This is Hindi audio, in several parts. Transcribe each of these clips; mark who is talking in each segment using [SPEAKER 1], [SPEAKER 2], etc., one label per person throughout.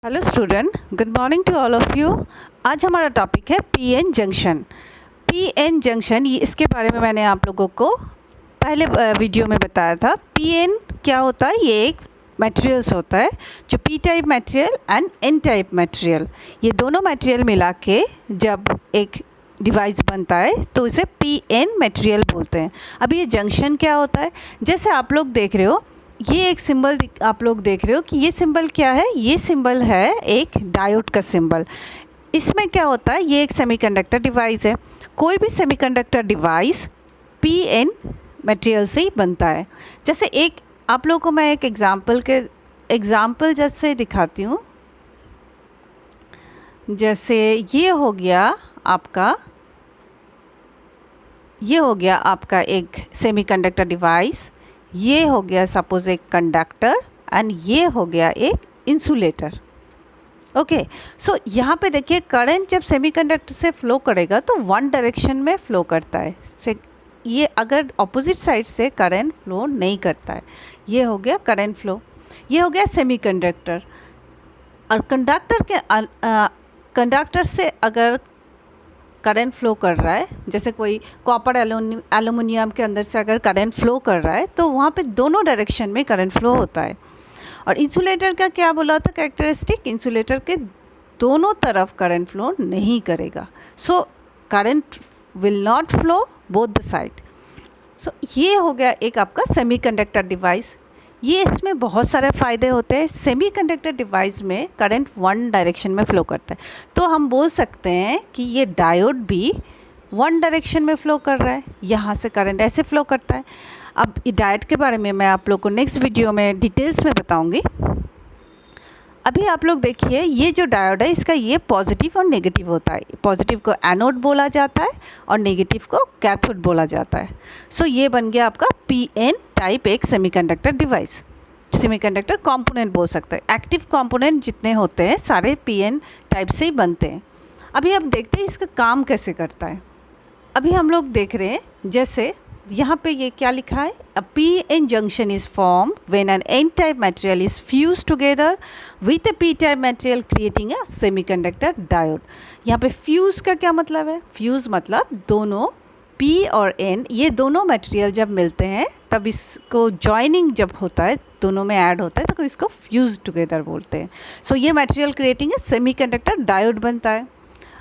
[SPEAKER 1] Hello student, good morning to all of you. आज हमारा टॉपिक है पीएन जंक्शन। पीएन जंक्शन, ये इसके बारे में मैंने आप लोगों को पहले वीडियो में बताया था। पीएन क्या होता है? ये एक मटेरियल्स होता है जो P type material and N type material, ये दोनों मटेरियल मिला के जब एक डिवाइस बनता है तो इसे पीएन मटेरियल बोलते हैं। अब ये जंक्शन क्या होता है? जैसे आप लोग देख रहे हो, ये एक सिंबल आप लोग देख रहे हो कि ये सिंबल क्या है? ये सिंबल है एक डायोड का सिंबल। इसमें क्या होता है? ये एक सेमीकंडक्टर डिवाइस है। कोई भी सेमीकंडक्टर डिवाइस पीएन मटेरियल से ही बनता है। जैसे एक आप लोगों को मैं एक एग्जाम्पल जैसे दिखाती हूँ। जैसे ये हो गया आपका एक सेमीकंडक्टर डिवाइस, ये हो गया सपोज एक कंडक्टर एंड ये हो गया एक इंसुलेटर। ओके, सो यहाँ पे देखिए करंट जब सेमीकंडक्टर से फ्लो करेगा तो वन डायरेक्शन में फ्लो करता है। ये अगर ऑपोजिट साइड से करंट फ्लो नहीं करता है। ये हो गया करंट फ्लो, ये हो गया सेमीकंडक्टर। और कंडक्टर से अगर करंट फ्लो कर रहा है, जैसे कोई कॉपर एल्युमिनियम के अंदर से अगर करंट फ्लो कर रहा है तो वहाँ पे दोनों डायरेक्शन में करंट फ्लो होता है। और इंसुलेटर का क्या बोला था कैरेक्टरिस्टिक? इंसुलेटर के दोनों तरफ करंट फ्लो नहीं करेगा। So current will not flow both the side. So ये हो गया एक आपका सेमीकंडक्टर डिवाइस। ये इसमें बहुत सारे फ़ायदे होते हैं। सेमीकंडक्टर डिवाइस में करंट वन डायरेक्शन में फ़्लो करता है, तो हम बोल सकते हैं कि ये डायोड भी वन डायरेक्शन में फ़्लो कर रहा है। यहाँ से करंट ऐसे फ़्लो करता है। अब डायोड के बारे में मैं आप लोग को नेक्स्ट वीडियो में डिटेल्स में बताऊँगी। अभी आप लोग देखिए, ये जो डायोड है इसका ये पॉजिटिव और नेगेटिव होता है। पॉजिटिव को एनोड बोला जाता है और नेगेटिव को कैथोड बोला जाता है। सो ये बन गया आपका पीएन टाइप एक सेमीकंडक्टर डिवाइस। सेमीकंडक्टर कंपोनेंट बोल सकते हैं। एक्टिव कंपोनेंट जितने होते हैं सारे पीएन टाइप से ही बनते हैं। अभी अब देखते हैं इसका काम कैसे करता है। अभी हम लोग देख रहे हैं, जैसे यहाँ पे ये क्या लिखा है? A PN junction is form when an N type material is fuse together with a P type material creating a semiconductor diode. यहाँ पे फ्यूज का क्या मतलब है? फ्यूज मतलब दोनों पी और एन, ये दोनों मटेरियल जब मिलते हैं तब इसको जॉइनिंग जब होता है, दोनों में ऐड होता है तो इसको फ्यूज टुगेदर बोलते हैं। सो ये material creating a semiconductor diode बनता है।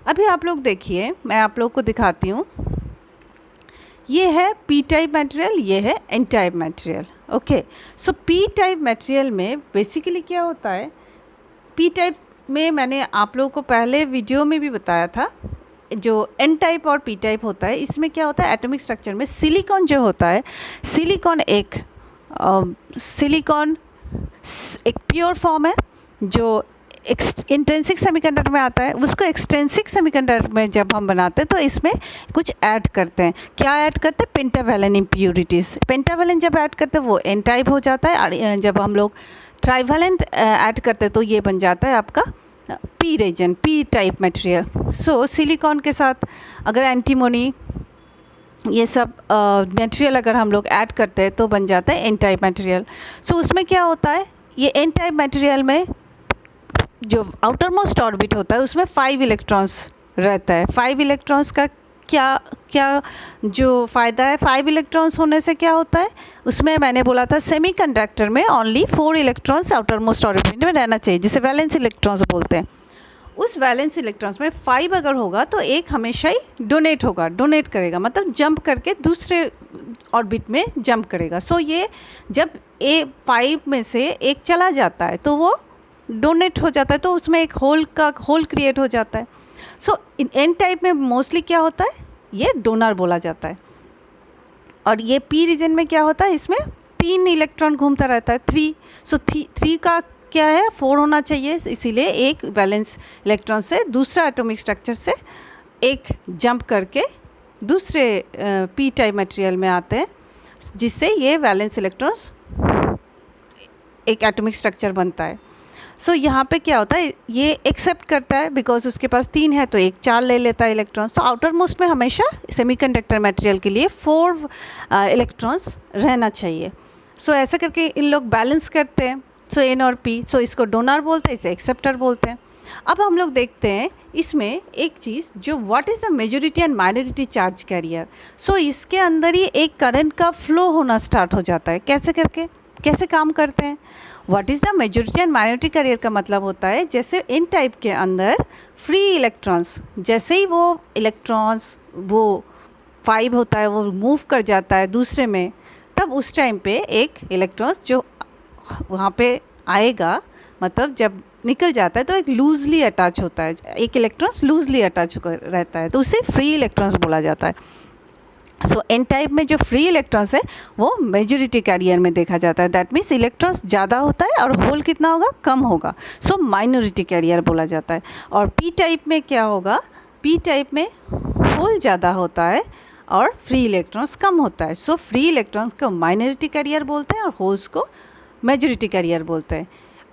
[SPEAKER 1] अभी आप लोग देखिए, मैं आप लोग को दिखाती हूँ। ये है पी टाइप मटेरियल, ये है एन टाइप मटेरियल। ओके, सो पी टाइप मटेरियल में बेसिकली क्या होता है? पी टाइप में मैंने आप लोगों को पहले वीडियो में भी बताया था। जो एन टाइप और पी टाइप होता है, इसमें क्या होता है? एटॉमिक स्ट्रक्चर में सिलिकॉन जो होता है, सिलिकॉन एक प्योर फॉर्म है जो इंट्रिंसिक सेमीकंडक्टर में आता है। उसको एक्सट्रिंसिक सेमीकंडक्टर में जब हम बनाते हैं तो इसमें कुछ ऐड करते हैं। क्या ऐड करते हैं? Pentavalent impurities. पेंटावैलेंट जब ऐड करते हैं वो एन टाइप हो जाता है, और जब हम लोग ट्राइवैलेंट ऐड करते हैं तो ये बन जाता है आपका P region, P type material. So silicon के साथ अगर एंटीमोनी ये सब मटेरियल अगर हम लोग ऐड करते हैं तो बन जाता है एन टाइप मटेरियल। सो उसमें क्या होता है? ये एन टाइप मटेरियल में जो आउटर मोस्ट ऑर्बिट होता है उसमें 5 इलेक्ट्रॉन्स रहता है। 5 इलेक्ट्रॉन्स का क्या जो फ़ायदा है? 5 इलेक्ट्रॉन्स होने से क्या होता है? उसमें मैंने बोला था सेमीकंडक्टर में only 4 electrons outer most orbit में रहना चाहिए, जिसे वैलेंस इलेक्ट्रॉन्स बोलते हैं। उस वैलेंस इलेक्ट्रॉन्स में 5 अगर होगा तो एक हमेशा ही डोनेट करेगा, मतलब जंप करके दूसरे ऑर्बिट में जंप करेगा। सो ये जब 5 में से एक चला जाता है तो वो डोनेट हो जाता है, तो उसमें एक होल क्रिएट हो जाता है। सो इन एन टाइप में मोस्टली क्या होता है? ये डोनर बोला जाता है। और ये पी रीजन में क्या होता है? इसमें 3 इलेक्ट्रॉन घूमता रहता है, 3। सो 3 का क्या है? 4 होना चाहिए, इसीलिए एक वैलेंस इलेक्ट्रॉन से दूसरा एटॉमिक स्ट्रक्चर से एक जंप करके दूसरे पी टाइप मटेरियल में आते हैं, जिससे ये वैलेंस इलेक्ट्रॉन्स एक एटॉमिक स्ट्रक्चर बनता है। सो यहाँ पे क्या होता है? ये एक्सेप्ट करता है, बिकॉज उसके पास 3 है तो एक 4 ले लेता है इलेक्ट्रॉन्स। तो आउटर मोस्ट में हमेशा सेमीकंडक्टर मटेरियल के लिए 4 इलेक्ट्रॉन्स रहना चाहिए। सो ऐसा करके इन लोग बैलेंस करते हैं। सो एन और पी, सो इसको डोनर बोलते हैं, इसे एक्सेप्टर बोलते हैं। अब हम लोग देखते हैं इसमें एक चीज़, जो what is the majority and minority charge carrier. So इसके अंदर ही एक करंट का फ्लो होना स्टार्ट हो जाता है। कैसे करके, कैसे काम करते हैं? What is the majority and minority carrier का मतलब होता है, जैसे एन टाइप के अंदर फ्री इलेक्ट्रॉन्स, जैसे ही वो इलेक्ट्रॉन्स वो 5 होता है वो मूव कर जाता है दूसरे में, तब उस टाइम पे एक इलेक्ट्रॉन्स जो वहाँ पे आएगा, मतलब जब निकल जाता है तो एक लूजली अटैच होता है, एक इलेक्ट्रॉन्स लूजली अटैच रहता है, तो उसे फ्री इलेक्ट्रॉन्स बोला जाता है। सो एन टाइप में जो फ्री इलेक्ट्रॉन्स है वो मेजॉरिटी कैरियर में देखा जाता है। दैट मीन्स इलेक्ट्रॉन्स ज़्यादा होता है और होल कितना होगा, कम होगा, सो माइनॉरिटी कैरियर बोला जाता है। और पी टाइप में क्या होगा, पी टाइप में होल ज़्यादा होता है और फ्री इलेक्ट्रॉन्स कम होता है, सो फ्री इलेक्ट्रॉन्स को माइनॉरिटी कैरियर बोलते हैं और होल्स को मेजॉरिटी कैरियर बोलते हैं।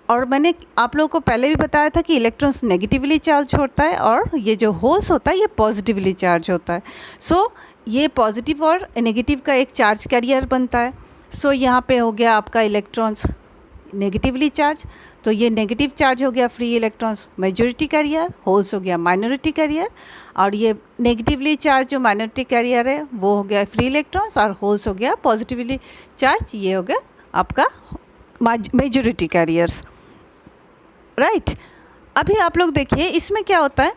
[SPEAKER 1] और मैंने आप लोगों को पहले भी बताया था कि इलेक्ट्रॉन्स नेगेटिवली चार्ज होता है और ये जो होल्स होता है ये पॉजिटिवली चार्ज होता है। सो ये पॉजिटिव और नेगेटिव का एक चार्ज कैरियर बनता है। सो यहाँ पे हो गया आपका इलेक्ट्रॉन्स नेगेटिवली चार्ज, तो ये नेगेटिव चार्ज हो गया free electrons majority carrier, holes हो गया माइनॉरिटी कैरियर, और ये नेगेटिवली चार्ज जो माइनॉरिटी कैरियर है वो हो गया फ्री इलेक्ट्रॉन्स, और होल्स हो गया पॉजिटिवली चार्ज, ये हो गया आपका मेजॉरिटी कैरियर्स, राइट। अभी आप लोग देखिए इसमें क्या होता है,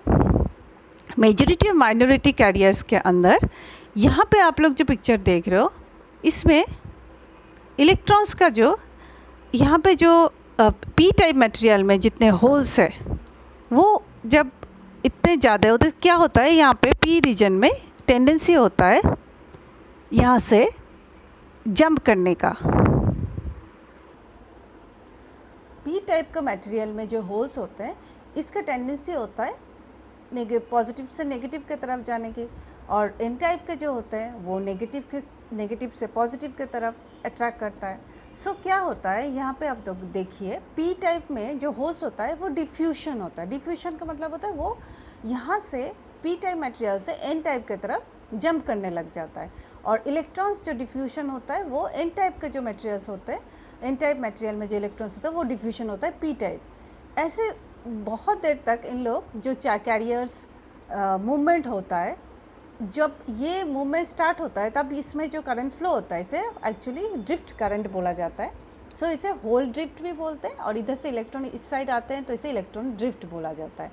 [SPEAKER 1] मेजॉरिटी और माइनॉरिटी कैरियर्स के अंदर यहाँ पे आप लोग जो पिक्चर देख रहे हो, इसमें इलेक्ट्रॉन्स का जो यहाँ पे जो पी टाइप मटेरियल में जितने होल्स है वो जब इतने ज़्यादा होते, क्या होता है यहाँ पे पी रीजन में टेंडेंसी होता है यहाँ से जंप करने का। पी टाइप का मटेरियल में जो होल्स होते हैं इसका टेंडेंसी होता है पॉजिटिव से नेगेटिव की तरफ जाने की, और एन टाइप के जो होते हैं वो नेगेटिव से पॉजिटिव की तरफ अट्रैक्ट करता है। सो क्या होता है यहाँ पे आप देखिए, पी टाइप में जो होल्स होता है वो डिफ्यूशन होता है। डिफ्यूशन का मतलब होता है वो यहाँ से पी टाइप मटेरियल से एन टाइप की तरफ जंप करने लग जाता है, और इलेक्ट्रॉन्स जो डिफ्यूशन होता है वो एन टाइप के जो मटेरियल्स होते हैं, एन टाइप मटेरियल में जो इलेक्ट्रॉन्स होता है वो डिफ्यूशन होता है पी टाइप। ऐसे बहुत देर तक इन लोग जो कैरियर्स मूवमेंट होता है, जब ये मूवमेंट स्टार्ट होता है तब इसमें जो करंट फ्लो होता है इसे एक्चुअली ड्रिफ्ट करंट बोला जाता है। सो इसे होल ड्रिफ्ट भी बोलते हैं, और इधर से इलेक्ट्रॉन इस साइड आते हैं तो इसे इलेक्ट्रॉन ड्रिफ्ट बोला जाता है।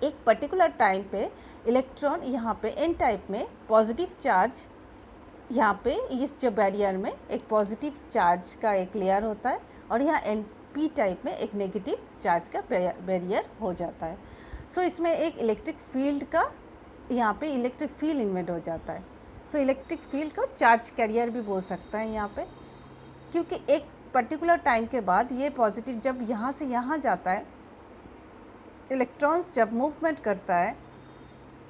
[SPEAKER 1] एक पर्टिकुलर टाइम पे इलेक्ट्रॉन यहाँ पे एन टाइप में पॉजिटिव चार्ज, यहाँ पे इस जो बैरियर में एक पॉजिटिव चार्ज का एक लेयर होता है, और यहाँ एन पी टाइप में एक नेगेटिव चार्ज का बैरियर हो जाता है। सो इसमें एक इलेक्ट्रिक फील्ड का यहाँ पे इलेक्ट्रिक फील्ड इन्वेंट हो जाता है। सो इलेक्ट्रिक फील्ड को चार्ज कैरियर भी बोल सकता है यहाँ पे, क्योंकि एक पर्टिकुलर टाइम के बाद ये पॉजिटिव जब यहाँ से यहाँ जाता है, इलेक्ट्रॉन्स जब मूवमेंट करता है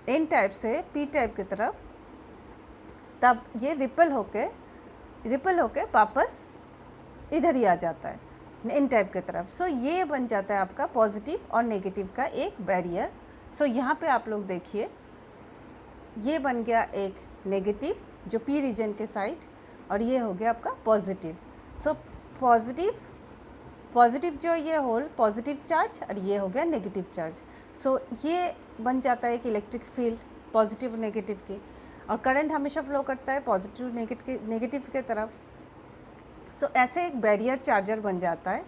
[SPEAKER 1] एन टाइप से पी टाइप की तरफ, तब ये रिपल होके वापस इधर ही आ जाता है एन टाइप की तरफ। सो ये बन जाता है आपका पॉजिटिव और नेगेटिव का एक बैरियर। सो यहाँ पे आप लोग देखिए ये बन गया एक नेगेटिव जो पी रीजन के साइड, और ये हो गया आपका पॉजिटिव। सो पॉजिटिव जो ये होल पॉजिटिव चार्ज, और ये हो गया नेगेटिव चार्ज। सो ये बन जाता है एक इलेक्ट्रिक फील्ड पॉजिटिव और नेगेटिव की, और करंट हमेशा फ्लो करता है पॉजिटिव नेगेटिव के तरफ। सो ऐसे एक बैरियर चार्जर बन जाता है,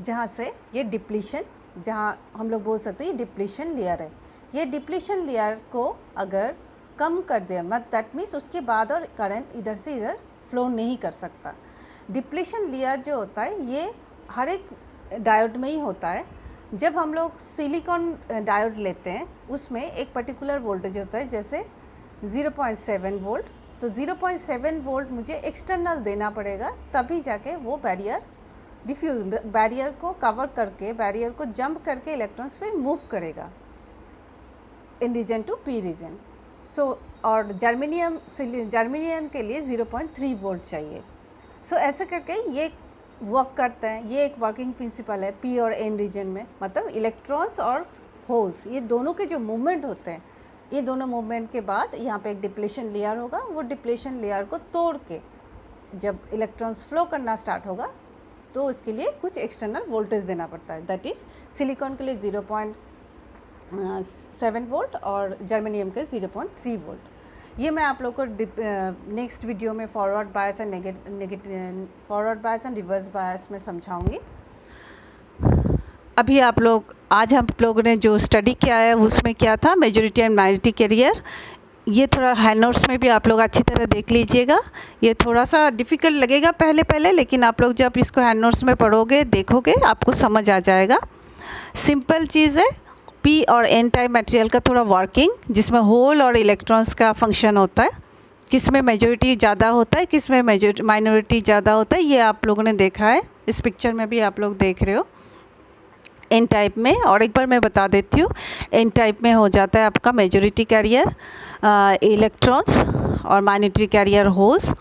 [SPEAKER 1] जहाँ से ये डिप्लीशन, जहाँ हम लोग बोल सकते हैं ये डिप्लीशन लेयर है। ये डिप्लीशन लेयर को अगर कम कर दे, मत दैट मीन्स उसके बाद और करंट इधर से इधर फ्लो नहीं कर सकता। डिप्लीशन लेयर जो होता है ये हर एक डायोड में ही होता है। जब हम लोग सिलिकॉन डायोड लेते हैं उसमें एक पर्टिकुलर वोल्टेज होता है, जैसे 0.7 वोल्ट, तो 0.7 वोल्ट मुझे एक्सटर्नल देना पड़ेगा, तभी जाके वो बैरियर को कवर करके, बैरियर को जंप करके इलेक्ट्रॉन्स फिर मूव करेगा इन रीजन टू पी रीजन। सो और जर्मेनियम के लिए 0.3 वोल्ट चाहिए। सो ऐसे करके ये वर्क करता है। ये एक वर्किंग प्रिंसिपल है पी और एन रीजन में, मतलब इलेक्ट्रॉन्स और होल्स ये दोनों के जो मूवमेंट होते हैं, ये दोनों मूवमेंट के बाद यहाँ पे एक डिप्लेशन लेयर होगा। वो डिप्लेशन लेयर को तोड़ के जब इलेक्ट्रॉन्स फ्लो करना स्टार्ट होगा तो उसके लिए कुछ एक्सटर्नल वोल्टेज देना पड़ता है। दैट इज़ सिलिकॉन के लिए 0.7 वोल्ट और जर्मेनियम के 0.3 वोल्ट। ये मैं आप लोग को नेक्स्ट वीडियो में forward bias and reverse bias में समझाऊंगी। अभी आज हम लोगों ने जो स्टडी किया है उसमें क्या था, मेजॉरिटी एंड माइनॉरिटी कैरियर। ये थोड़ा हैंड नोट्स में भी आप लोग अच्छी तरह देख लीजिएगा। ये थोड़ा सा डिफ़िकल्ट लगेगा पहले, लेकिन आप लोग जब इसको हैंड नोट्स में पढ़ोगे, देखोगे, आपको समझ आ जाएगा। सिंपल चीज़ है, पी और एन टाइप मटेरियल का थोड़ा वर्किंग, जिसमें होल और इलेक्ट्रॉन्स का फंक्शन होता है, किस में मेजॉरिटी ज़्यादा होता है, किस में माइनॉरिटी ज़्यादा होता है, ये आप लोगों ने देखा है। इस पिक्चर में भी आप लोग देख रहे हो। एन टाइप में, और एक बार मैं बता देती हूँ, एन टाइप में हो जाता है आपका मेजॉरिटी कैरियर इलेक्ट्रॉन्स और माइनॉरिटी कैरियर होल्स।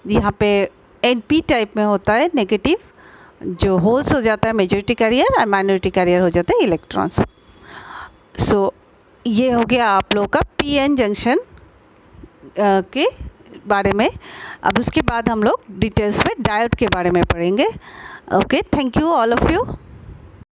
[SPEAKER 1] यहाँ पे एन पी टाइप में होता है नेगेटिव, जो होल्स हो जाता है मेजॉरिटी कैरियर और माइनॉरिटी कैरियर हो जाता है इलेक्ट्रॉन्स। सो ये हो गया आप लोगों का पी एन जंक्शन के बारे में। अब उसके बाद हम लोग डिटेल्स में डायोड के बारे में पढ़ेंगे। Okay, thank you all of you.